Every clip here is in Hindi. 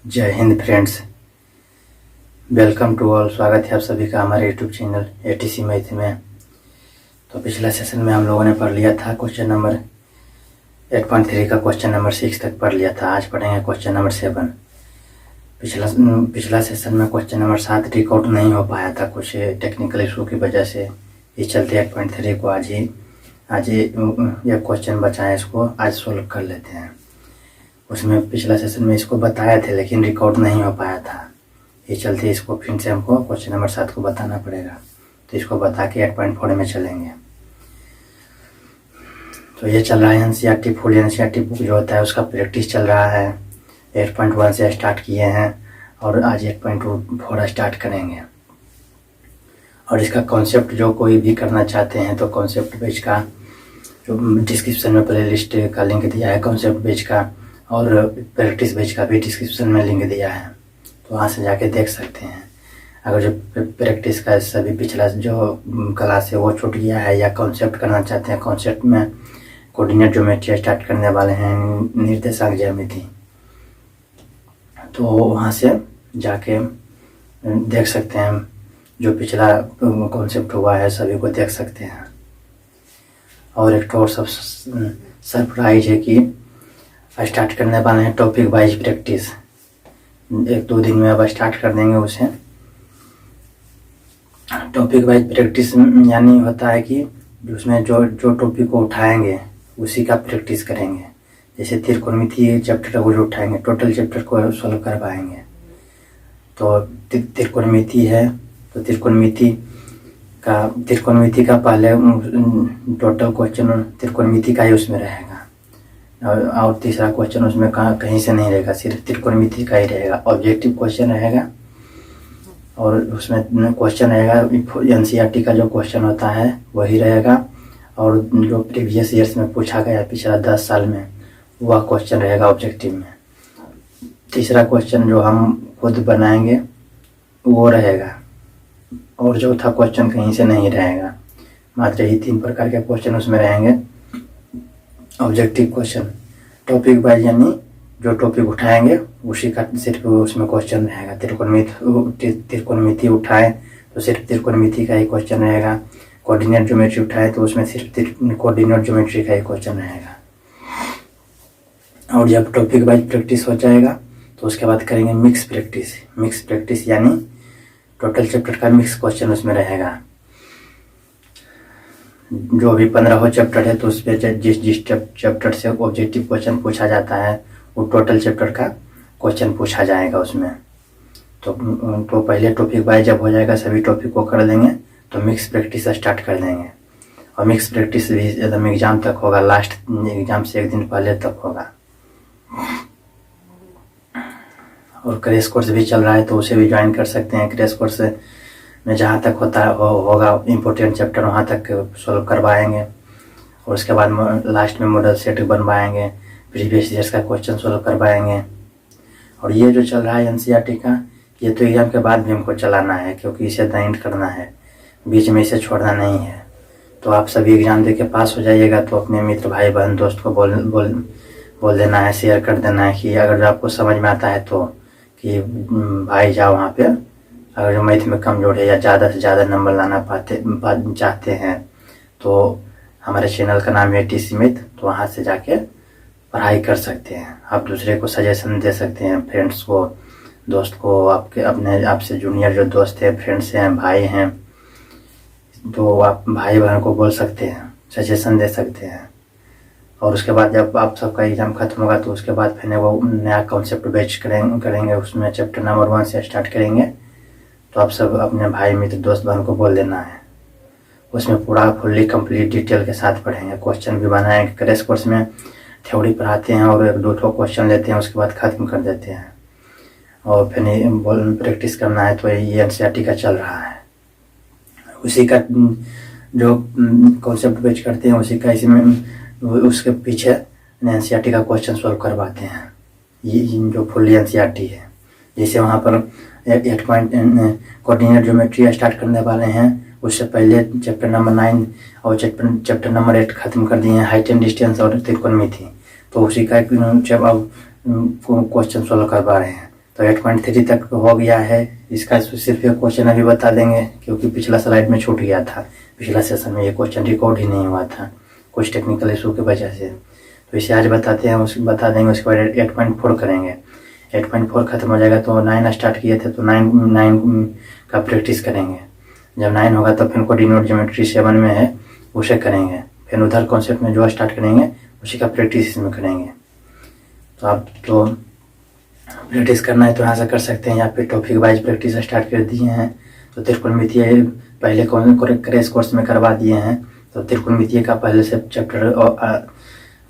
जय हिंद फ्रेंड्स, वेलकम टू ऑल। स्वागत है आप सभी का हमारे यूट्यूब चैनल एटीसी मैथ में। तो पिछला सेशन में हम लोगों ने पढ़ लिया था क्वेश्चन नंबर 8.3 का क्वेश्चन नंबर 6 तक पढ़ लिया था। आज पढ़ेंगे क्वेश्चन नंबर 7। पिछला सेशन में क्वेश्चन नंबर 7 रिकॉर्ड नहीं हो पाया था कुछ टेक्निकल इशू की वजह से। इस चलते 8.3 को आज ये क्वेश्चन बचा है, इसको आज सोल्व कर लेते हैं। उसमें पिछला सेशन में इसको बताया थे लेकिन रिकॉर्ड नहीं हो पाया था, इस चलते इसको फिर से हमको क्वेश्चन नंबर 7 को बताना पड़ेगा। तो इसको बता के 8.4 में चलेंगे। तो ये चल रहा है एनसीईआरटी फुल एनसीईआरटी बुक जो होता है उसका प्रैक्टिस चल रहा है। 8.1 से स्टार्ट किए हैं और आज 8.4 स्टार्ट करेंगे। और इसका कॉन्सेप्ट जो कोई भी करना चाहते हैं तो कॉन्सेप्ट पेज का जो डिस्क्रिप्शन में प्ले लिस्ट का लिंक दिया है, कॉन्सेप्ट पेज का और प्रैक्टिस पेज का भी डिस्क्रिप्शन में लिंक दिया है, तो वहाँ से जाके देख सकते हैं। अगर जो प्रैक्टिस का सभी पिछला जो क्लास है वो छूट गया है या कॉन्सेप्ट करना चाहते हैं, कॉन्सेप्ट में कोऑर्डिनेट ज्योमेट्री स्टार्ट करने वाले हैं, निर्देशांक ज्यामिति, तो वहाँ से जाके देख सकते हैं। जो पिछला कॉन्सेप्ट हुआ है सभी को देख सकते हैं। और एक और सब सरप्राइज है कि स्टार्ट करने वाले हैं टॉपिक वाइज प्रैक्टिस। 1-2 दिन में अब स्टार्ट कर देंगे उसे। टॉपिक वाइज प्रैक्टिस यानी होता है कि उसमें जो टॉपिक को उठाएंगे उसी का प्रैक्टिस करेंगे। जैसे त्रिकोणमिति चैप्टर को जो उठाएंगे टोटल चैप्टर को सॉल्व करवाएंगे। तो त्रिकोणमिति है तो त्रिकोणमिति का पहले टोटल क्वेश्चन त्रिकोणमिति का ही उसमें रहेगा और तीसरा क्वेश्चन उसमें कहीं से नहीं रहेगा, सिर्फ त्रिकोणमिति का ही रहेगा। ऑब्जेक्टिव क्वेश्चन रहेगा और उसमें क्वेश्चन रहेगा एनसीईआरटी का जो क्वेश्चन होता है वही रहेगा और जो प्रीवियस ईयर्स में पूछा गया पिछला 10 साल में वह क्वेश्चन रहेगा ऑब्जेक्टिव में। तीसरा क्वेश्चन जो हम खुद बनाएंगे वो रहेगा और चौथा क्वेश्चन कहीं से नहीं रहेगा। मात्र ही 3 प्रकार के क्वेश्चन उसमें रहेंगे। ऑब्जेक्टिव क्वेश्चन टॉपिक वाइज यानी जो टॉपिक उठाएंगे उसी का सिर्फ उसमें क्वेश्चन रहेगा। त्रिकोणमिति उठाए तो सिर्फ त्रिकोणमिति का ही क्वेश्चन रहेगा। कोऑर्डिनेट ज्योमेट्री उठाए तो उसमें सिर्फ कोऑर्डिनेट ज्योमेट्री का ही क्वेश्चन रहेगा। और जब टॉपिक वाइज प्रैक्टिस हो जाएगा तो उसके बाद करेंगे मिक्स प्रैक्टिस। मिक्स प्रैक्टिस यानी टोटल चैप्टर का मिक्स क्वेश्चन उसमें रहेगा। जो भी 15 चैप्टर है तो उस पर जिस चैप्टर से ऑब्जेक्टिव क्वेश्चन पूछा जाता है वो टोटल चैप्टर का क्वेश्चन पूछा जाएगा उसमें। तो पहले टॉपिक वाइज जब हो जाएगा सभी टॉपिक को कर लेंगे तो मिक्स प्रैक्टिस स्टार्ट कर देंगे। और मिक्स प्रैक्टिस भी एकदम एग्जाम तक होगा, लास्ट एग्जाम से 1 दिन पहले तक होगा। और क्रैश कोर्स भी चल रहा है तो उसे भी ज्वाइन कर सकते हैं। क्रैश कोर्स में जहाँ तक होगा इम्पोर्टेंट चैप्टर वहाँ तक सॉल्व करवाएंगे और उसके बाद लास्ट में मॉडल सेट बनवाएंगे, प्रीवियस ईयर्स का क्वेश्चन सॉल्व करवाएंगे। और ये जो चल रहा है एनसीईआरटी का ये तो एग्जाम के बाद भी हमको चलाना है क्योंकि इसे द एंड करना है, बीच में इसे छोड़ना नहीं है। तो आप सभी एग्जाम दे के पास हो जाइएगा तो अपने मित्र भाई बहन दोस्त को बोल देना है, शेयर कर देना है कि अगर आपको समझ में आता है तो कि भाई जाओ वहाँ पे। अगर जो मैथ में कमजोर है या ज़्यादा से ज़्यादा नंबर लाना चाहते हैं तो हमारे चैनल का नाम है एटीसी मैथ, तो वहाँ से जाके पढ़ाई कर सकते हैं। आप दूसरे को सजेशन दे सकते हैं, फ्रेंड्स को, दोस्त को, आपसे जूनियर जो दोस्त है, फ्रेंड्स हैं, भाई हैं, तो आप भाई बहन को बोल सकते हैं, सजेशन दे सकते हैं। और उसके बाद जब आप सबका एग्जाम खत्म होगा तो उसके बाद फिर वो नया कॉन्सेप्ट बैच करेंगे उसमें चैप्टर नंबर 1 से स्टार्ट करेंगे। तो आप सब अपने भाई मित्र दोस्त बहन को बोल देना है। उसमें पूरा फुल्ली कंप्लीट डिटेल के साथ पढ़ेंगे, क्वेश्चन भी बनाएंगे। क्रैश कोर्स में थ्योरी पढ़ाते हैं और 1-2 क्वेश्चन लेते हैं उसके बाद खत्म कर देते हैं। और फिर प्रैक्टिस करना है तो ये एनसीईआरटी का चल रहा है, उसी का जो कॉन्सेप्ट बैच करते हैं उसी का इसमें उसके पीछे एनसीईआरटी का क्वेश्चन सॉल्व करवाते हैं। ये जो फुल्ली एनसीईआरटी है, जैसे वहाँ पर 8 पॉइंट कोऑर्डिनेट ज्योमेट्री स्टार्ट करने वाले हैं, उससे पहले चैप्टर नंबर 9 और चैप्टर नंबर 8 खत्म कर दिए हैं, हाइट एंड डिस्टेंस और त्रिकोणमिति। तो उसी का जब अब क्वेश्चन सॉल्व करवा रहे हैं तो 8.3 तक हो गया है। इसका सिर्फ एक क्वेश्चन अभी बता देंगे, क्योंकि पिछला स्लाइड में छूट गया था, पिछला सेशन में ये क्वेश्चन रिकॉर्ड ही नहीं हुआ था कुछ टेक्निकल इशू की वजह से। तो इसे आज बताते हैं, बता देंगे। उसके बाद 8.4 करेंगे। 8.4 खत्म हो जाएगा तो 9 स्टार्ट किए थे, तो 9 का प्रैक्टिस करेंगे। जब 9 होगा तो फिर कोऑर्डिनेट ज्योमेट्री 7 में है उसे करेंगे, फिर उधर कॉन्सेप्ट में जो स्टार्ट करेंगे उसी का प्रैक्टिस इसमें करेंगे। तो आप तो प्रैक्टिस करना है तो यहाँ से कर सकते हैं, यहाँ पे टॉपिक वाइज प्रैक्टिस स्टार्ट कर दिए हैं। तो त्रिकोणमितीय पहले क्रैश कोर्स में करवा दिए हैं, तो त्रिकोणमितीय का पहले से चैप्टर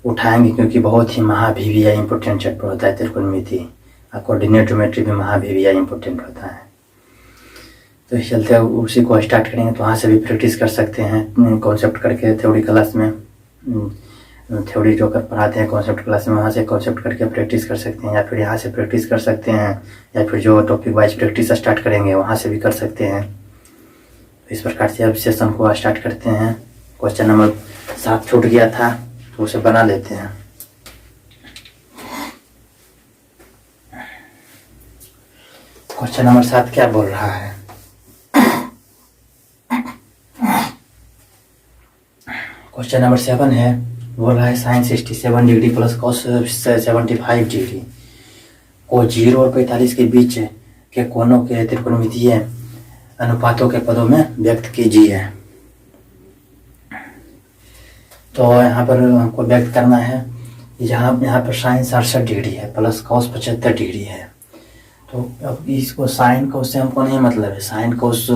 उठाएंगे, क्योंकि बहुत ही महाभिविया इंपॉर्टेंट चैप्टर होता है त्रिकोणमिति। कोऑर्डिनेट ज्योमेट्री भी महाभिविया इंपॉर्टेंट होता है। तो इस चलते उसी को स्टार्ट करेंगे, तो वहाँ से भी प्रैक्टिस कर सकते हैं कॉन्सेप्ट करके। थ्योरी क्लास में थ्योरी जो कर पढ़ाते हैं कॉन्सेप्ट क्लास में, वहाँ से कॉन्सेप्ट करके प्रैक्टिस कर सकते हैं, या फिर यहाँ से प्रैक्टिस कर सकते हैं, या फिर जो टॉपिक वाइज प्रैक्टिस स्टार्ट करेंगे वहाँ से भी कर सकते हैं। तो इस प्रकार से अब सेशन को स्टार्ट करते हैं। क्वेश्चन नंबर 7 छूट गया था तो उसे बना लेते हैं। क्वेश्चन नंबर 7 क्या बोल रहा है? क्वेश्चन नंबर 7 है, बोल रहा है sine 67 degree plus cos 75 degree को 0 और 45 के बीच के कोणों के त्रिकोणमितीय अनुपातों के पदों में व्यक्त कीजिए। तो यहाँ पर हमको व्यक्त करना है, यहाँ पर साइन 67 डिग्री है प्लस कॉस 75 डिग्री है। तो अब इसको साइन कोस से हमको नहीं मतलब है, साइन कोस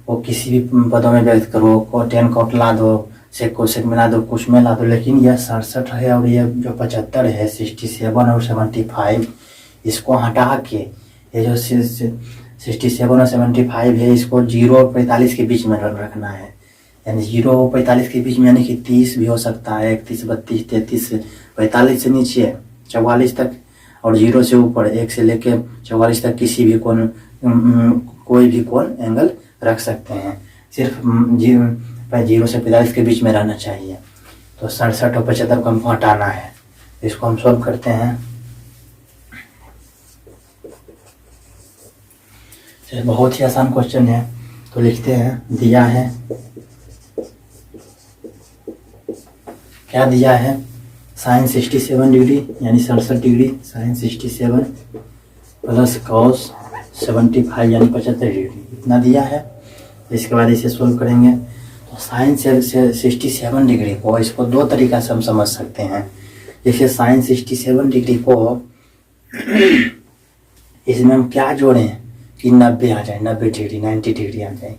को किसी भी पदों में व्यक्त करो, को टेन कोट ला दो, सेक को सेक मिला दो, कुछ में ला दो, लेकिन यह 67 है और ये जो 75 है 67 और 75, इसको हटा के ये जो 67 और 75 है इसको 0 और 45 के बीच में रखना है। यानी 0 और 45 के बीच में, यानी कि 30 भी हो सकता है, 31, 32, 33, 45 से नीचे 44 तक, और 0 से ऊपर 1 से लेकर 44 तक किसी भी कोण, कोई भी कोण एंगल रख सकते हैं। सिर्फ 0 से 45 के बीच में रहना चाहिए। तो 67 और 75 को हमको हटाना है। इसको हम सॉल्व करते हैं। बहुत ही आसान क्वेश्चन है, तो लिखते हैं। दिया है, क्या दिया है? साइन 67 डिग्री यानी 67 डिग्री, साइन 67 प्लस कॉस 75 यानी 75 डिग्री, इतना दिया है। इसके बाद इसे सोल्व करेंगे। तो साइन 67 डिग्री को, इसको दो तरीका से हम समझ सकते हैं। जैसे साइन 67 डिग्री को इसमें हम क्या जोड़ें कि 90 आ जाए, 90 डिग्री, 90 डिग्री आ जाए।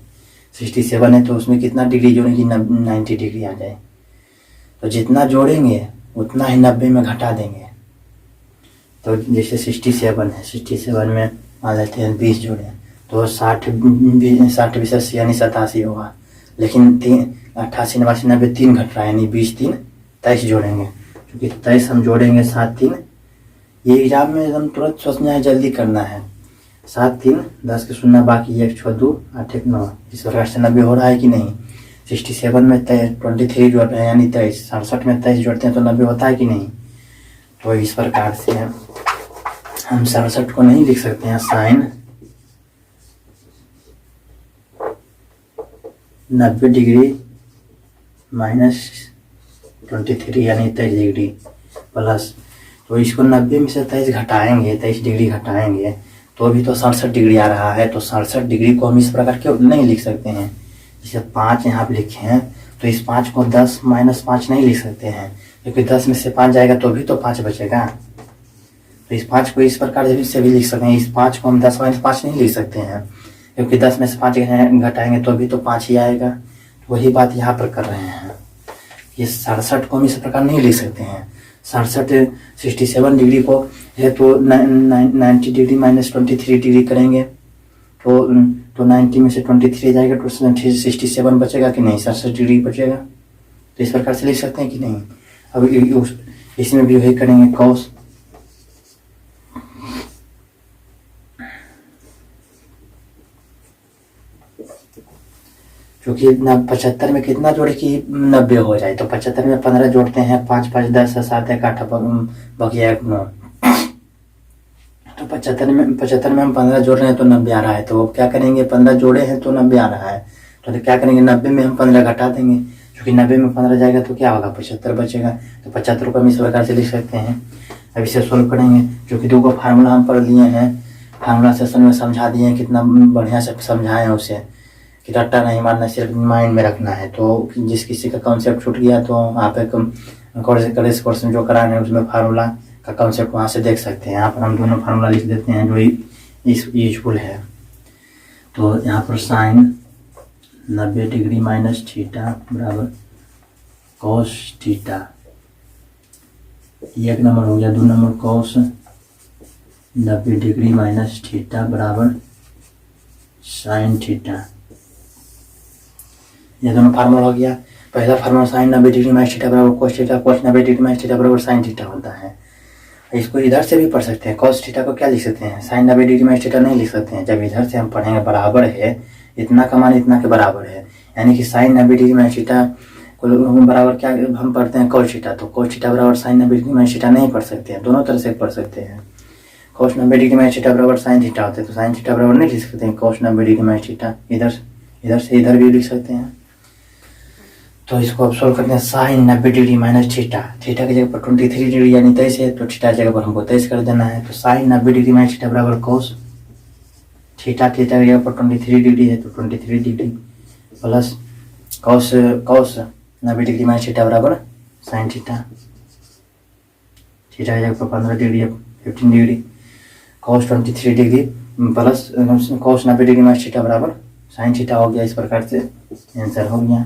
67 है तो उसमें कितना डिग्री जोड़ें कि 90 डिग्री आ जाए। तो जितना जोड़ेंगे उतना ही 90 में घटा देंगे। तो जैसे 67 है, 67 में मान लेते हैं 20 जोड़ें तो 60 विशेष यानी 87 होगा। लेकिन 88, 89, 90 3 घट रहा है, यानी 20 3 23 जोड़ेंगे। क्योंकि 23 हम जोड़ेंगे 7 3, ये एग्जाम में एकदम तुरंत सोचना है, जल्दी करना है। 7 3 10 के 0 बाकी 1 6 2 8 1 9, इस प्रकार से 90 हो रहा है कि नहीं। 67 में 23 जोड़ रहे हैं यानी 23, 67 में 23 जोड़ते हैं तो 90 होता है कि नहीं। तो इस प्रकार से हम 67 को नहीं लिख सकते हैं साइन 90 डिग्री माइनस 23 यानी 23 डिग्री प्लस, तो इसको 90 में से 23 घटाएंगे, 23 डिग्री घटाएंगे तो अभी तो 67 डिग्री आ रहा है। तो 67 डिग्री को हम इस प्रकार क्यों नहीं लिख सकते हैं? जैसे 5 यहाँ पे लिखे हैं तो इस 5 को 10 माइनस 5 नहीं लिख सकते हैं, क्योंकि 10 में से 5 जाएगा तो भी तो 5 बचेगा। तो इस 5 को इस प्रकार से भी लिख सकते हैं। इस 5 को हम 10 माइनस 5 नहीं लिख सकते हैं, क्योंकि 10 में से 5 घटाएंगे तो भी तो 5 ही आएगा। तो वही बात यहाँ पर कर रहे हैं। ये 67 को हम इस प्रकार नहीं लिख सकते हैं। 67 डिग्री को है तो 90 डिग्री माइनस 23 डिग्री करेंगे तो 90 में से 23 जाएगा तो 67 बचेगा कि नहीं, 67 डिग्री बचेगा। तो इस प्रकार से लिख सकते हैं कि नहीं। अब इसमें भी वही करेंगे, कॉस क्योंकि 75 में कितना जोड़े कि 90 हो जाए। तो 75 में 15 जोड़ते हैं, 5 5 10 7 1 8 बकिया 1 9, तो 75 में हम 15 जोड़ रहे हैं तो 90 आ रहा है। तो अब क्या करेंगे, 15 जोड़े हैं तो 90 आ रहा है, तो क्या करेंगे 90 में हम 15 घटा देंगे, क्योंकि 90 में 15 जाएगा तो क्या होगा 75 बचेगा। तो 75 को हम इस प्रकार से लिख सकते हैं। अब इसे सोल्व करेंगे, जो कि 2 को फार्मूला हम पढ़ लिए हैं, फार्मूला सेशन में समझा दिए हैं, कितना बढ़िया से समझाए हैं उसे, कि रट्टा नहीं मारना, सिर्फ माइंड में रखना है। तो जिस किसी का कॉन्सेप्ट छूट गया तो आप एक कोर्स में जो करा है उसमें फार्मूला का कॉन्सेप्ट वहाँ से देख सकते हैं। यहाँ पर हम दोनों फार्मूला लिख देते हैं जो यूजफुल है। तो यहाँ पर साइन 90 डिग्री माइनस थीटा बराबर कॉस थीटा, एक नंबर हो गया। 2 number cos 90 degree minus theta बराबर साइन थीटा, ये दोनों फार्मूला हो गया। पहला formula sine 90 degree minus theta बराबर cos theta, cos 90 degree minus theta बराबर साइन थीटा होता है। इसको इधर से भी पढ़ सकते हैं, कॉस थीटा को क्या लिख सकते हैं, साइन 90 डिग्री माइनस थीटा नहीं लिख सकते हैं। जब इधर से हम पढ़ेंगे बराबर है, इतना का मान इतना के बराबर है, यानी कि साइन 90 डिग्री माइनस थीटा बराबर क्या हम पढ़ते हैं कॉस थीटा, तो कॉस थीटा बराबर साइन 90 डिग्री माइनस थीटा नहीं पढ़ सकते हैं, दोनों तरह से पढ़ सकते हैं। कॉस 90 डिग्री माइनस थीटा बराबर साइन थीटा होते हैं, तो साइन थीटा बराबर नहीं लिख सकते हैं कॉस 90 डिग्री माइनस थीटा, इधर से इधर भी लिख सकते हैं। तो इसको अब सोल्व करते हैं। Sine 90 degree minus theta, theta की जगह पर 23 डिग्री यानी 23 है, तो थीटा की जगह पर हमको 23 कर देना है। तो साइन 90 डिग्री माइनस थीटा बराबर कॉस थीटा, थीटा की जगह पर 23 डिग्री है, तो 23 degree plus cos 90 degree minus theta बराबर साइन थीटा, थीटा की जगह पर 15 डिग्री है 15 degree, cos 23 degree plus cos 90 degree minus theta बराबर साइन थीटा हो गया। इस प्रकार से आंसर हो गया,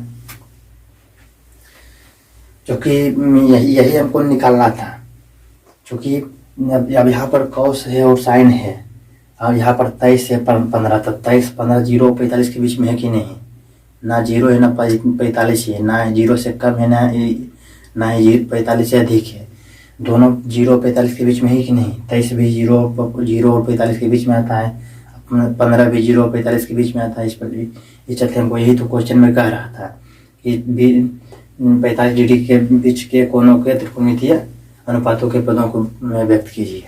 क्योंकि यही हमको निकालना था। क्योंकि अब यहाँ पर कॉस है और साइन है, और यहाँ पर 23 से 15, तो 23 15 0 45 के बीच में है कि नहीं, ना 0 है ना 45 है, ना 0 से कम है ना ही 45 से अधिक है, दोनों 0 45 के बीच में है कि नहीं। 23 भी 0 और 45 के बीच में आता है, 15 भी 0 और 45 के बीच में आता है। इस पर इस चलते हमको यही तो क्वेश्चन में कह रहा था कि 45 डिग्री के बीच के कोणों के त्रिकोणमितीय अनुपातों के पदों को व्यक्त कीजिए।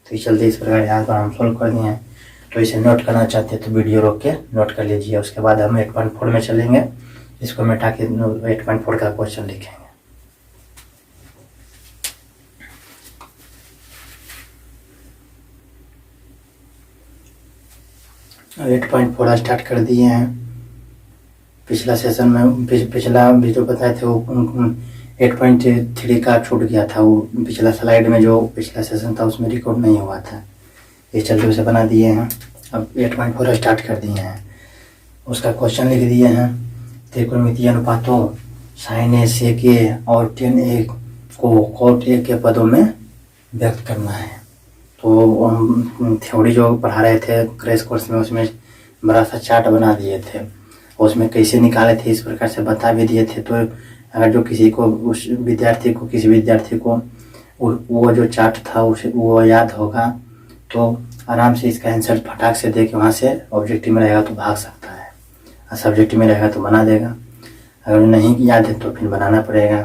तो इस चलते इस प्रकार यहाँ पर हम सोल्व कर दिए हैं। तो इसे नोट करना चाहते हैं तो वीडियो रोक के नोट कर लीजिए। उसके बाद हम 8.4 में चलेंगे, इसको मिटा के 8.4 का क्वेश्चन लिखेंगे। 8.4 स्टार्ट कर दिए हैं। पिछला सेशन में पिछला वीडियो बताए थे वो 8.3 का छूट गया था, वो पिछला स्लाइड में जो पिछला सेशन था उसमें रिकॉर्ड नहीं हुआ था, इस चलते उसे बना दिए हैं। अब 8.4 स्टार्ट कर दिए हैं, उसका क्वेश्चन लिख दिए हैं। त्रिकोणमितीय अनुपातों साइन ए सेक ए और टेन ए को कॉट ए के पदों में व्यक्त करना है। तो हम थ्योरी जो पढ़ा रहे थे क्रैश कोर्स में, उसमें बड़ा सा चार्ट बना दिए थे, उसमें कैसे निकाले थे इस प्रकार से बता भी दिए थे। तो अगर जो किसी विद्यार्थी को वो जो चार्ट था उसे वो याद होगा तो आराम से इसका आंसर फटाक से दे के वहाँ से ऑब्जेक्टिव में रहेगा तो भाग सकता है, और सब्जेक्टिव में रहेगा तो बना देगा। अगर नहीं याद है तो फिर बनाना पड़ेगा।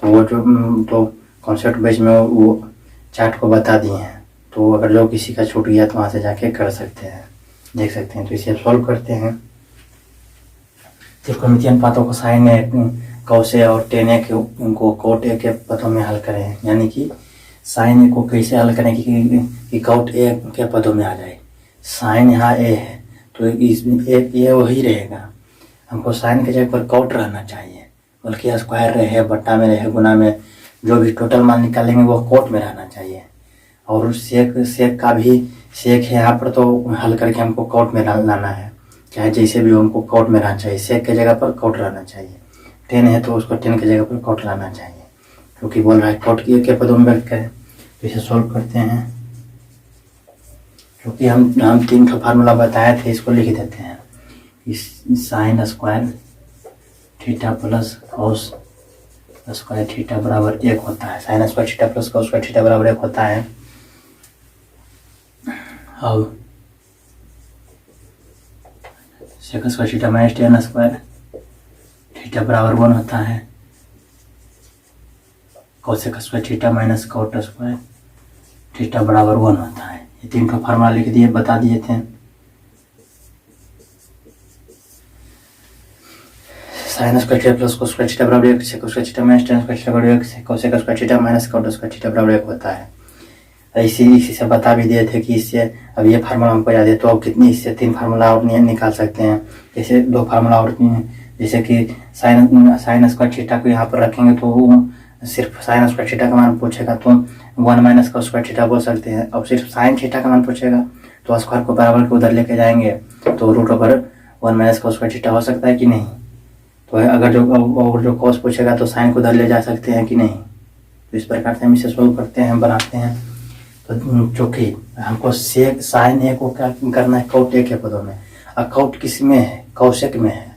तो वो जो कॉन्सेप्ट बेस में वो चार्ट को बता दिए हैं, तो अगर जो किसी का छूट गया तो वहाँ से जाके कर सकते हैं, देख सकते हैं। तो इसे सॉल्व करते हैं। त्रिकोणमितीय अनुपातों को साइन ए कॉस ए और टेन ए को कॉट ए के पदों में हल करें, यानी कि साइन ए को कैसे हल करें कि कॉट ए के पदों में आ जाए। साइन यहाँ ए है तो इसमें ए वही रहेगा, हमको साइन के जगह पर कॉट रहना चाहिए, बल्कि स्क्वायर रहे, बट्टा में रहे, गुना में, जो भी टोटल मान निकालेंगे वो कॉट में रहना चाहिए। और सेक का भी सेक है यहाँ पर, तो हल करके हमको कॉट में लाना है, चाहे जैसे भी हमको कॉट में रहना चाहिए। सेक के जगह पर कॉट रहना चाहिए। टेन है तो उसको टेन के जगह पर कॉट लाना चाहिए, क्योंकि बोल रहा है कॉट के पदों में व्यक्त करें। तो इसे सॉल्व करते हैं। क्योंकि हम 3 फार्मूला बताए थे, इसको लिख देते हैं। Sine square theta plus cos square theta बराबर 1 होता है। Sine square theta plus cos square theta बराबर 1 होता है। अब sec square theta minus tan square theta बराबर 1 होता है। Cosec square theta minus cot square theta बराबर 1 होता है। ये 3 ठो फार्मूला लिख दिए, बता दिए थे। Sine square theta plus cos square theta बराबर 1, sec square theta minus tan square theta बराबर 1, cosec square theta minus cot square theta बराबर 1 होता है। इसी से बता भी दिए थे कि इससे अब ये फार्मूला हमको याद है, तो अब कितनी इससे 3 फार्मूला और निकाल सकते हैं। जैसे 2 फार्मूला और, जैसे कि साइन स्क्वायर थीटा को यहाँ पर रखेंगे तो वो सिर्फ साइन स्क्वायर थीटा का मान पूछेगा तो 1 माइनस कॉस स्क्वायर थीटा बोल सकते हैं। अब सिर्फ साइन थीटा का मान पूछेगा तो स्क्वायर को बराबर को उधर लेके जाएंगे तो root over 1 minus cos square theta हो सकता है कि नहीं। तो अगर जो कॉस पूछेगा तो साइन को उधर ले जा सकते हैं कि नहीं। तो इस प्रकार से हम इसे सोल्व करते हैं, बनाते हैं। तो चूँकि हमको सेक साइन ए को क्या करना है, कॉट ए के पदों में। अब कॉट किस में है, कौशिक में है।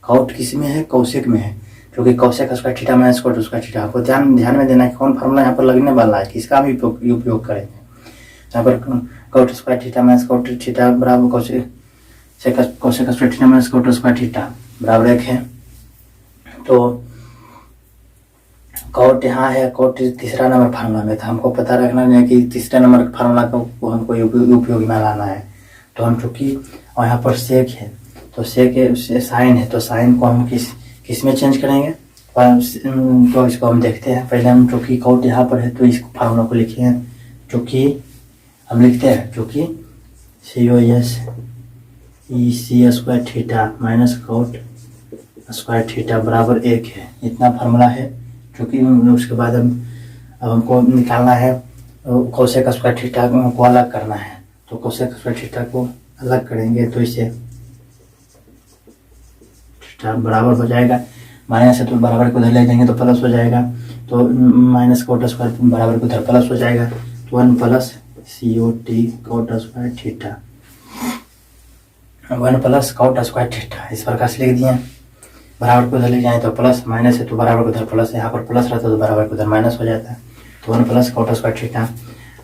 कॉट किस में है, कौशिक में है, क्योंकि cosec square theta minus cot square theta. आपको ध्यान में देना है कौन फार्मूला यहाँ पर लगने वाला है, किसका हम उपयोग करेंगे। यहाँ पर cot square theta minus cot theta बराबर cosec square theta minus cot square theta बराबर 1 है। तो कॉट यहाँ है, कॉट तीसरा नंबर फार्मूला में था। हमको पता रखना है कि तीसरा नंबर फार्मूला को हमको उपयोग में लाना है। तो हम चूँकि और यहाँ पर सेक है तो सेक साइन है, तो साइन को हम किस में चेंज करेंगे, तो इसको हम देखते हैं। पहले हम चूँकि कॉट यहाँ पर है तो इस फार्मूला को लिखे हैं। चूँकि हम लिखते हैं चूँकि COS EC square theta minus cot square theta बराबर 1 है, इतना फार्मूला है। क्योंकि उसके बाद अब हमको निकालना है कोसेक स्क्वायर थीटा को अलग करना है। तो कोसेक स्क्वायर थीटा को अलग करेंगे तो इसे थीटा बराबर हो जाएगा, माइनस है तो बराबर को उधर ले जाएंगे तो प्लस हो जाएगा। तो माइनस कोट स्क्वायर बराबर को उधर प्लस हो जाएगा, तो 1 plus COT coat square theta, 1 plus cot square theta. इस प्रकार से लिख दिए। बराबर को उधर ले जाए तो प्लस, माइनस है तो बराबर को उधर प्लस, यहाँ पर प्लस रहता तो बराबर को उधर माइनस हो जाता है। तो 1 प्लस कॉट स्क्वायर थीटा।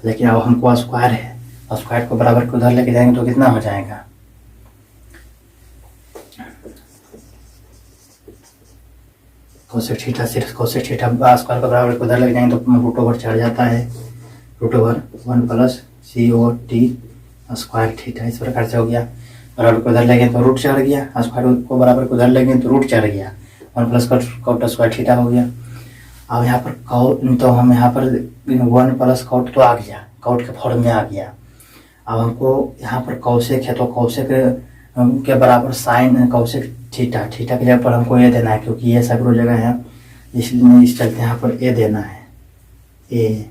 लेकिन अब हमको स्क्वायर है, स्क्वायर को बराबर को उधर लेके जाएंगे तो कितना हो जाएगा, कोसेक थीटा, सिर्फ कोसेक थीटा स्क्वायर को बराबर को उधर लेके जाएंगे तो रूट ओवर चढ़ जाता है, root over 1 plus COT square theta. इस प्रकार से हो गया। बराबर को उधर ले गए तो रूट चढ़ गया, स्क्वायर को बराबर को उधर ले गए तो रूट चढ़ गया, 1 प्लस कॉट स्क्वायर थीटा हो गया। अब यहाँ पर कॉट, तो हम यहाँ पर 1 प्लस कॉट तो आ गया, कॉट के फॉर्म में आ गया। अब हमको यहाँ पर कौशिक है तो कौशिक के बराबर साइन कौशिक थीटा, थीटा के जगह पर हमको ए देना है, क्योंकि ये सैकड़ों जगह है इसलिए इस चलते यहाँ पर ए देना है। ए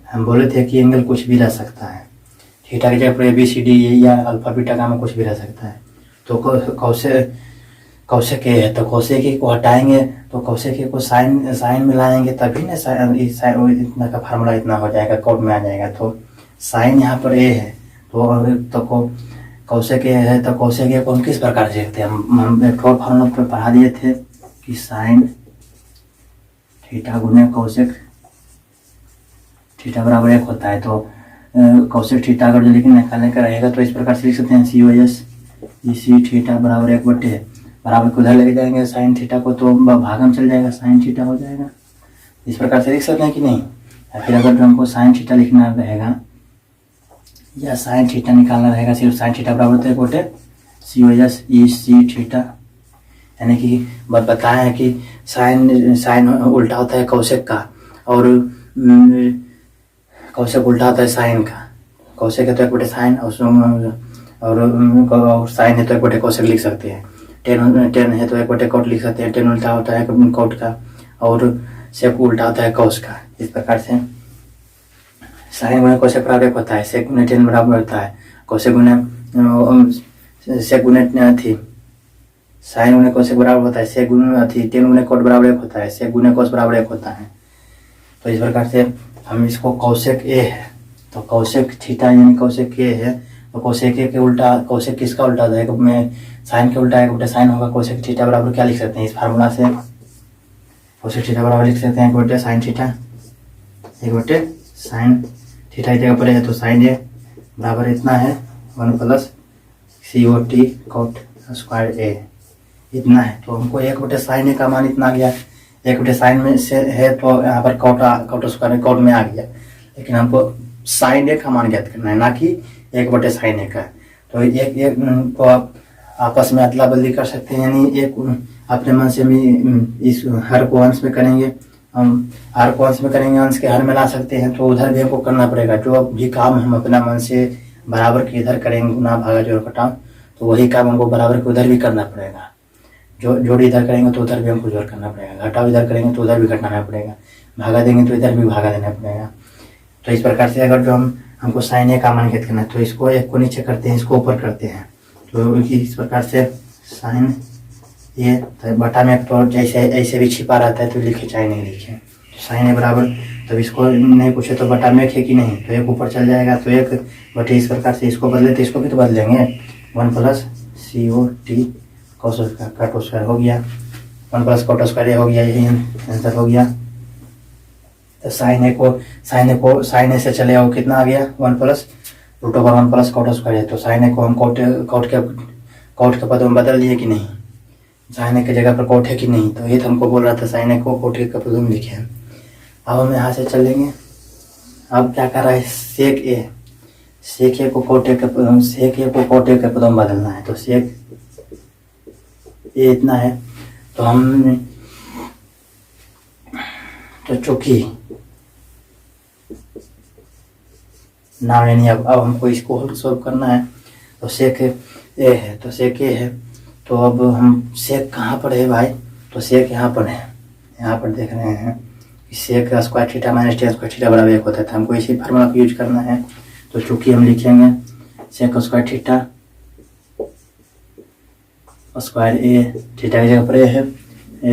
हम बोले थे कि एंगल कुछ भी रह सकता है, थीटा की जगह पर ABCD या अल्फा बीटा का कुछ भी रह सकता है। तो कौशिक है तो कौशिक को हटाएंगे तो कौशिक को साइन में लाएंगे तभी ना इतना का फार्मूला इतना हो जाएगा, कॉट में आ जाएगा। तो साइन यहाँ पर ए है तो कौशिक है तो कौशिक को हम किस प्रकार से लिखते हैं, हम एक और फार्मूला पर पढ़ा दिए थे कि साइन थीटा गुने कौशिक थीटा बराबर 1 होता है। तो कौशिक थीटा अगर जो निकालने का रहेगा तो इस प्रकार से लिख सकते हैं COS EC थीटा बराबर 1 बटे बराबर को उधर लेके जाएंगे साइन थीटा को तो भाग में चल जाएगा, साइन थीटा हो जाएगा। इस प्रकार से लिख सकते हैं कि नहीं। या फिर अगर हमको साइन थीटा लिखना रहेगा या साइन थीटा निकालना रहेगा, सिर्फ साइन थीटा बराबर होता है 1 बटे COS EC थीटा। यानी कि बताया है कि साइन उल्टा होता है कौशिक का और कौशिक उल्टा होता है साइन का। कौशिक है तो 1 बटे साइन और साइन है तो 1 बटे कौशिक लिख सकते हैं। टेन है तो 1 बटे कॉट लिख सकते हैं, टेन उल्टा होता है कॉट का और सेक उल्टा होता है कॉस का। इस प्रकार से साइन गुने कौशिक बराबर 1 होता है, सेक गुने टेन बराबर होता है, कौशिक गुने सेक गुने थी, साइन गुने कौशिक बराबर होता है, सेक गुने थी, टेन गुने कॉट बराबर 1 होता है, सेक गुने कॉस बराबर 1 होता है। तो इस प्रकार से हम इसको कौशिक ए है तो कौशिक थीटा यानी कौशिक ए है तो कौशिक ए के उल्टा कौशिक किसका उल्टा होता है, में साइन के उल्टा 1 बटे साइन होगा। कौशिक थीटा बराबर क्या लिख सकते हैं इस फार्मूला से, कौशिक थीटा बराबर लिख सकते हैं 1 बटे साइन थीटा, 1 बटे साइन थीटा की जगह पर है तो साइन ए बराबर इतना है 1 प्लस COT कॉट स्क्वायर ए। इतना है, तो हमको 1/sin का मान इतना आ गया। 1/sin में से है तो यहाँ पर कॉट स्क्वायर कॉट में आ गया, लेकिन हमको sin का मान ज्ञात करना है, ना कि 1/sin का। तो एक एक को आप आपस में अदला बदली कर सकते हैं, यानी एक अपने मन से भी इस हर को अंश में करेंगे, हम हर को अंश में करेंगे, अंश के हर में ला सकते हैं, तो उधर भी हमको करना पड़ेगा। जो भी काम हम अपना मन से बराबर के इधर करेंगे, गुना भागा जोड़ घटाव, तो वही काम हमको बराबर के उधर भी करना पड़ेगा। जो जोड़ इधर करेंगे तो उधर भी हमको जोड़ करना पड़ेगा, घटाव इधर करेंगे तो उधर भी घटाना पड़ेगा, भागा देंगे तो इधर भी भागा देना पड़ेगा। तो इस प्रकार से अगर जो हमको sin का मान ज्ञात करना है, तो इसको एक को नीचे करते हैं, इसको ऊपर करते हैं, तो इस प्रकार से sin ये तो बटा में तो जैसे ऐसे भी छिपा रहता है, तो लिखे चाहे नहीं लिखे, तो sin बराबर, तब इसको नहीं पूछे तो बटा में है कि नहीं, तो एक ऊपर चल जाएगा, तो एक बटे इस प्रकार से इसको बदले तो इसको भी तो बदलेंगे, 1 + COT cos स्क्वायर हो गया, 1 + cot स्क्वायर हो गया, यही आंसर हो गया। तो sin से चले आओ, कितना आ गया 1 + √1 + cot स्क्वायर है, तो sin को हम कॉट के पद में बदल दिए कि नहीं, sin की जगह पर कॉट है कि नहीं, तो ये तो हमको बोल रहा था sin को कॉट के पद में लिखे हैं। अब हम यहाँ से चलेंगे, अब क्या कर रहा है, sec a को cot a के पद में बदलना है, तो sec a इतना है, तो हम तो चूंकि नाम यानी अब हमको इसको सोल्व करना है, तो sec a है, तो sec a है, तो अब हम sec कहाँ पर है भाई, तो sec यहाँ पर है, यहाँ पर देख रहे हैं कि sec square theta minus tan square theta बराबर 1 होता है, तो हमको इसी फार्मूला को यूज करना है। तो चूंकि हम लिखेंगे sec square theta square a, theta की जगह पर a है,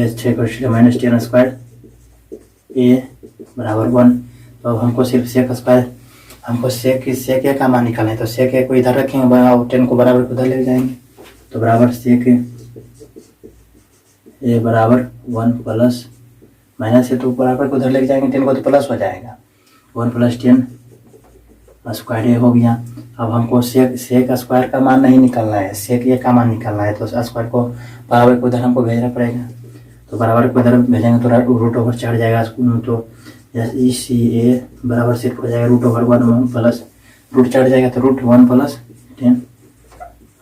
sec theta minus tan square a बराबर 1, तो अब हमको सिर्फ sec स्क्वायर, हमको sec a का मान निकालना है, तो sec a को इधर रखेंगे और tan को बराबर उधर ले जाएंगे, तो बराबर sec a बराबर 1 + माइनस है तो बराबर को उधर ले जाएंगे, tan को तो प्लस हो जाएगा, 1 + tan स्क्वायर a हो गया। अब हमको sec स्क्वायर का मान नहीं निकालना है, sec a का मान निकालना है, तो स्क्वायर को बराबर को उधर हमको भेजना पड़ेगा, तो बराबर को उधर भेजेंगे तो √ओवर चढ़ जाएगा, तो a बराबर सिर्फ हो जाएगा √1 प्लस रूट चढ़ जाएगा, तो √1 + tan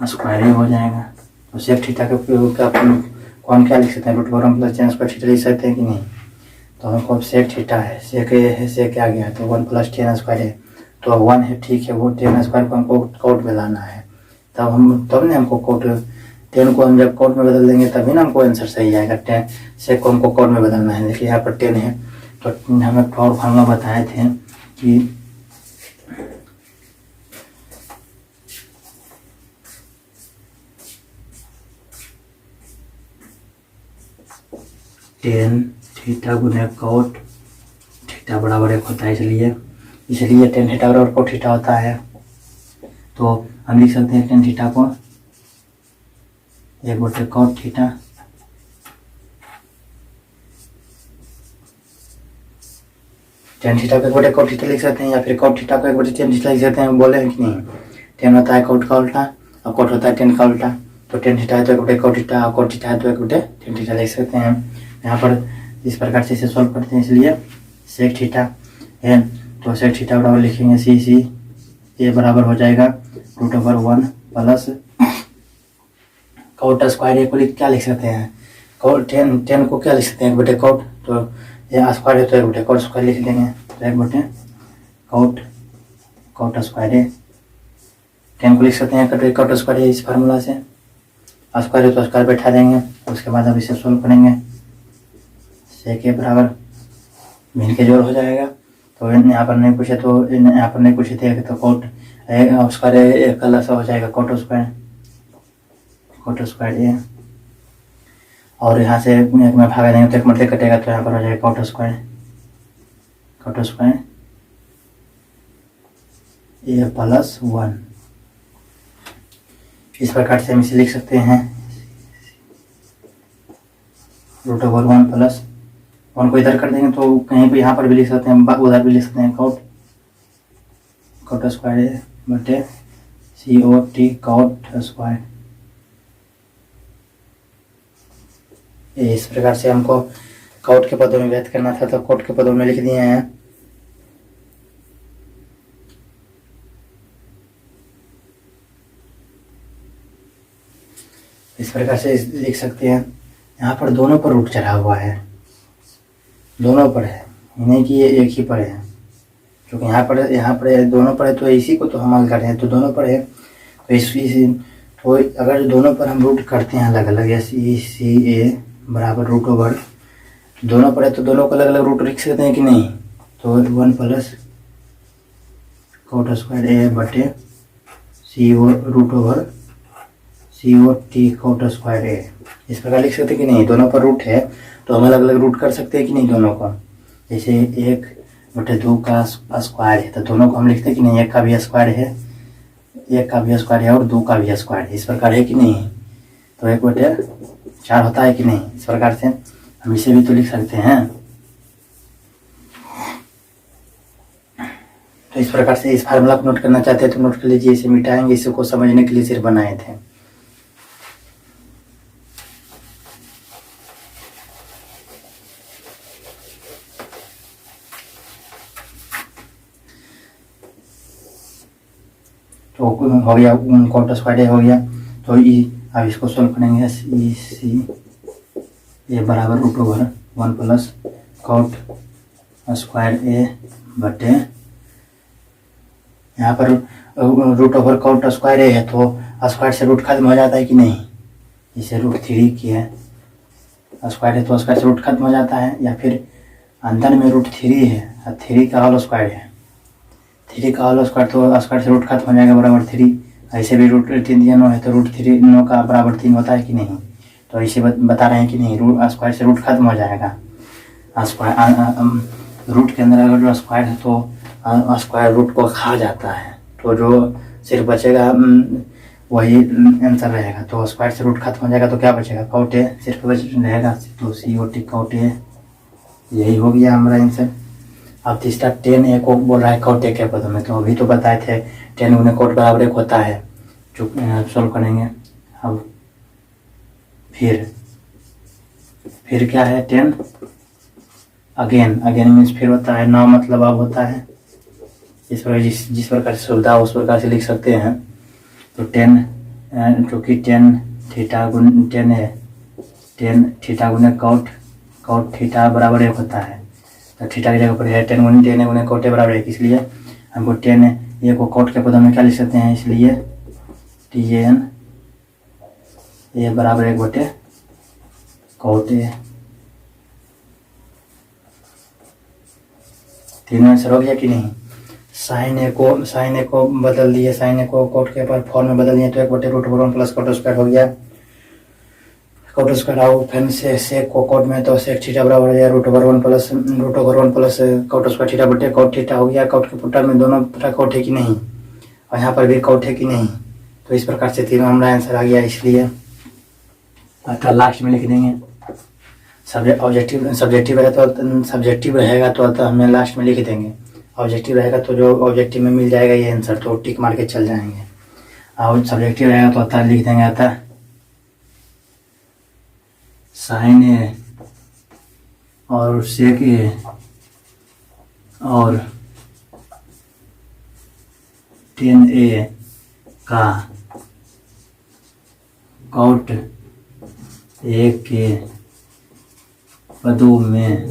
स्क्वायर a हो जाएगा। तो sec थीटा का को हम क्या लिख सकते हैं, √1 + tan स्क्वायर थीटा लिख सकते हैं कि नहीं, तो हमको अब sec थीटा है, sec a है, sec आ गया, तो 1 + tan स्क्वायर है, तो अब 1 है, ठीक है, वो tan स्क्वायर को हमको कोट में लाना है, तब ने हमको कोट, tan को हम जब कोट में बदल देंगे तभी ना हमको आंसर सही आएगा। sec को हमको कोट में बदलना है, लेकिन यहाँ पर tan है, तो हमें और फार्मूला बताए थे कि tan थीटा गुने cot थीटा बराबर 1 होता है, इसलिए tan थीटा बराबर cot थीटा होता है, तो हम लिख सकते हैं tan थीटा को 1/cot थीटा tan थीटा को 1/cot थीटा लिख सकते हैं, या फिर cot थीटा को 1/tan थीटा लिख सकते हैं, बोले हैं कि नहीं, tan होता है cot का उल्टा और cot होता है tan का उल्टा, तो tan थीटा है तो 1/cot थीटा और cot थीटा है तो 1/tan थीटा लिख सकते हैं। यहाँ पर इस प्रकार से इसे सॉल्व करते हैं, इसलिए sec थीटा है, तो sec थीटा बराबर लिखेंगे a बराबर हो जाएगा √1 + cot स्क्वायर a को क्या लिख सकते हैं, tan को क्या लिख सकते हैं 1/cot, तो ये स्क्वायर है तो 1/cot स्क्वायर लिख देंगे, तो 1/cot स्क्वायर है, tan को लिख सकते हैं 1/cot स्क्वायर है, इस फार्मूला से स्क्वायर है तो स्क्वायर बैठा देंगे, उसके बाद अब इसे सोल्व करेंगे, sec a बराबर भिन्न के जोड़ हो जाएगा, तो यहाँ पर नहीं पूछे थे तो cot स्क्वायर a कल ऐसा हो जाएगा cot स्क्वायर a, और यहाँ से एक में भागा देंगे तो एक मतलब कटेगा, तो यहाँ पर हो जाएगा cot स्क्वायर a + 1, इस प्रकार से हम इसे लिख सकते हैं √1 + 1 को इधर कर देंगे तो कहीं भी यहाँ पर भी लिख सकते हैं, उधर भी लिख सकते हैं cot स्क्वायर a बटे COT cot स्क्वायर इस प्रकार से हमको कोट के पदों में व्यक्त करना था, तो कोट के पदों में लिख दिए हैं। इस प्रकार से लिख सकते हैं। यहाँ पर दोनों पर रूट चढ़ा हुआ है, दोनों पर है, नहीं कि ये एक ही पर है, क्योंकि यहाँ पर दोनों पर है, तो इसी को तो हम हल कर रहे हैं, तो दोनों पर है। तो इसी तो अगर दोनों पर हम रूट करते हैं अलग अलग, जैसे सी ए बराबर रूट ओवर, दोनों पर है तो दोनों को अलग अलग रूट लिख सकते हैं कि नहीं। तो 1 प्लस कोट स्क्वायर ए बटे सी ओ रूट ओवर सी ओ टी कोट स्क्वायर ए, इस प्रकार लिख सकते हैं कि नहीं। दोनों पर रूट है तो हम अलग अलग रूट कर सकते हैं कि नहीं दोनों को। जैसे 1 बटे 2 का स्क्वायर है, तो दोनों को हम लिखते हैं कि नहीं, 1 का भी स्क्वायर है, 1 का भी स्क्वायर है और 2 का भी स्क्वायर है, इस प्रकार है कि नहीं। तो 1 बटे 4 होता है कि नहीं। इस प्रकार से हम इसे भी तो लिख सकते हैं। तो इस प्रकार से इस फार्मूला को नोट करना चाहते हैं तो नोट कर लीजिए, इसे मिटाएंगे, इसे को समझने के लिए सिर्फ बनाए थे। तो हो गया कोट स्क्वायर ए हो गया। तो अब इसको सोल्व करेंगे। सी ए बराबर root over 1 plus cot square A बटे, यहाँ पर root over cot square A है तो स्क्वायर से रूट खत्म हो जाता है कि नहीं। इसे रूट 3 की है, स्क्वायर है तो स्क्वायर से रूट खत्म हो जाता है, या फिर अंदर में रूट 3 है और 3 का होल स्क्वायर है, 3 का होल स्क्वायर तो स्क्वायर से रूट खत्म हो जाएगा बराबर 3। ऐसे भी रूट 3 दिया 9 है तो रूट 3 9 का बराबर 3 होता है कि नहीं। तो ऐसे बता रहे हैं कि नहीं, रूट स्क्वायर से रूट खत्म हो जाएगा। स्क्वायर रूट के अंदर अगर जो स्क्वायर है तो स्क्वायर रूट को खा जाता है, तो जो सिर्फ बचेगा वही आंसर रहेगा। तो स्क्वायर से रूट खत्म हो जाएगा तो क्या बचेगा, कोट ए सिर्फ बच रहेगा। तो सी ओ टी कोट ए, यही हो गया हमारा आंसर। अब तीसरा 10 ए को बोल रहा है कोट ए के पदों में, तो अभी तो बताए थे 10 गुने कोट बराबर 1 होता है, जो सोल्व करेंगे। अब फिर क्या है 10 अगेन मीन्स फिर होता है, 9 मतलब अब होता है। इस प्रकार जिस प्रकार से सुविधा हो उस प्रकार से लिख सकते हैं। तो 10 चूँकि 10 थीटा गुण 10 है, 10 थीटा गुने कोट थीटा बराबर 1 होता है, तो थीटा की जगह पर है 10 गुने 10 गुने कोट बराबर 1, इसलिए हमको 10 ए को कोट के पदों में क्या लिख सकते हैं, इसलिए TN ए बराबर 1 बटे कोट ए। तीनों आंसर हो गया कि नहीं। साइन ए को बदल दिए, साइन ए को कोट के पर फॉर्म में बदल दिए, तो 1 बटे root over 1 plus cot square हो गया। कोट स्क्वायर आओ फिर से सेक को कोट में, तो सेक थीटा बराबर हो गया root over 1 plus cot square theta बटे कोट थीटा हो गया। कोट के पुटर में दोनों तरह कोट है कि नहीं, और यहाँ पर भी कोट है कि नहीं। तो इस प्रकार से तीनों हमारा आंसर आ गया, इसलिए अतः लास्ट में लिख देंगे। सब्जेक्टिव रहेगा तो अतः हमें लास्ट में लिख देंगे, ऑब्जेक्टिव रहेगा तो जो ऑब्जेक्टिव में मिल जाएगा ये आंसर, तो टिक मार के चल जाएंगे। और सब्जेक्टिव रहेगा तो अतः लिख देंगे अतः साइन ए और सेक ए और 10 ए का कोट ए के पदों में,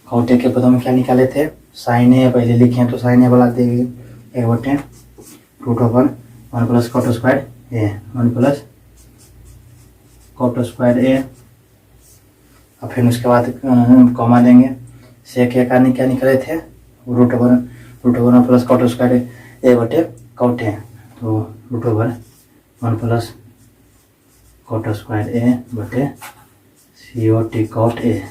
कोट ए के पदों में क्या निकाले थे, साइन ए पहले लिखे हैं, तो साइन ए वाला देंगे 1 बटे root over 1 plus cot square A, 1 plus cot square A, और फिर उसके बाद कॉमा देंगे। सेक ए का क्या निकले थे, root over 1 plus cot square A बटे कोट ए, तो root over 1 plus cot square A बटे COT कोट ए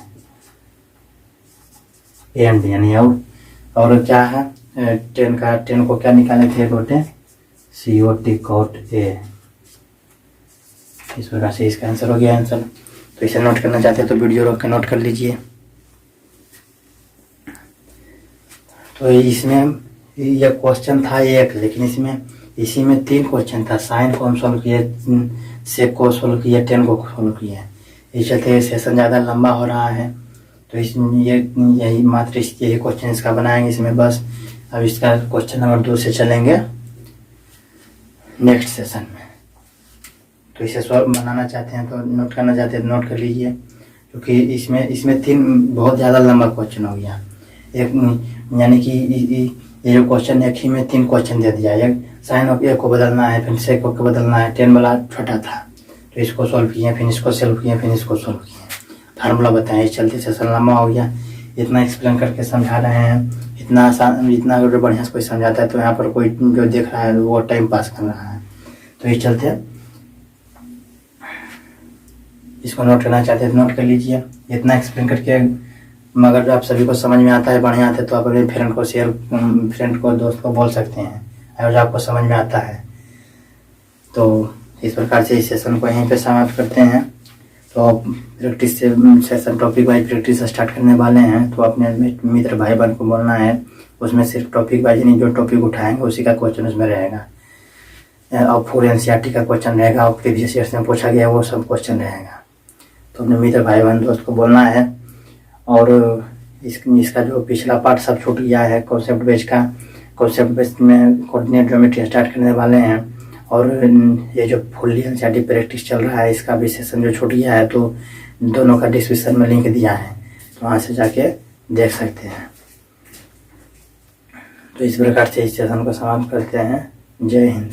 एंड, यानी और क्या है 10 को क्या निकाले थे बटे COT कोट ए। इस प्रकार से इसका आंसर हो गया आंसर। तो इसे नोट करना चाहते हैं तो वीडियो रोक के नोट कर लीजिए। तो इसमें यह क्वेश्चन था एक, लेकिन इसी में 3 क्वेश्चन था। साइन को हम सोल्व किए, सेक को सोल्व किए, 10 को सोल्व किए। इस चलते सेशन ज़्यादा लंबा हो रहा है, तो इस यही मात्र यही क्वेश्चन इसका बनाएंगे इसमें बस। अब इसका क्वेश्चन नंबर 2 से चलेंगे नेक्स्ट सेशन में। तो इसे सॉल्व बनाना चाहते हैं तो नोट करना चाहते हैं तो नोट कर लीजिए, क्योंकि इसमें 3 बहुत ज़्यादा लंबा क्वेश्चन हो गया। एक यानी कि ये जो क्वेश्चन एक ही में 3 क्वेश्चन दे दिया। एक साइन ऑफ ए को बदलना है, फिर सेक को बदलना है, 10 वाला छोटा था तो इसको सॉल्व किए, फिर इसको सॉल्व किए, फिर इसको सॉल्व किए, फार्मूला बताएं। इस चलते सेशन लंबा हो गया, इतना एक्सप्लेन करके समझा रहे हैं। इतना आसान, इतना अगर बढ़िया से कोई समझाता है तो यहाँ पर कोई जो देख रहा है वो टाइम पास कर रहा है। तो इस चलते इसको नोट करना चाहते हैं तो नोट कर लीजिए। इतना एक्सप्लेन करके मगर आप सभी को समझ में आता है, बढ़िया आता है तो आप अपने फ्रेंड को शेयर, फ्रेंड को, दोस्त को बोल सकते हैं अगर आपको समझ में आता है। तो इस प्रकार से इस सेशन को यहीं पे समाप्त करते हैं। तो प्रैक्टिस से session topic wise practice start करने वाले हैं, तो अपने मित्र भाई बहन को बोलना है। उसमें सिर्फ टॉपिक वाइज नहीं, जो टॉपिक उठाएंगे उसी का क्वेश्चन उसमें रहेगा। और पूरे एनसीईआरटी का क्वेश्चन रहेगा और प्रीवियस ईयर में पूछा गया वो सब क्वेश्चन रहेगा। तो अपने मित्र भाई बहन दोस्त को बोलना है। और इसका जो पिछला पार्ट सब छूट गया है कॉन्सेप्ट बेस का, कॉन्सेप्ट बेस में कोऑर्डिनेट ज्योमेट्री स्टार्ट करने वाले हैं। और ये जो फुल्ली एनसीईआरटी प्रैक्टिस चल रहा है इसका भी सेशन जो छूट गया है, तो दोनों का डिस्क्रिप्शन में लिंक दिया है, तो वहाँ से जाके देख सकते हैं। तो इस प्रकार से इस सेशन को समाप्त करते हैं। जय हिंद।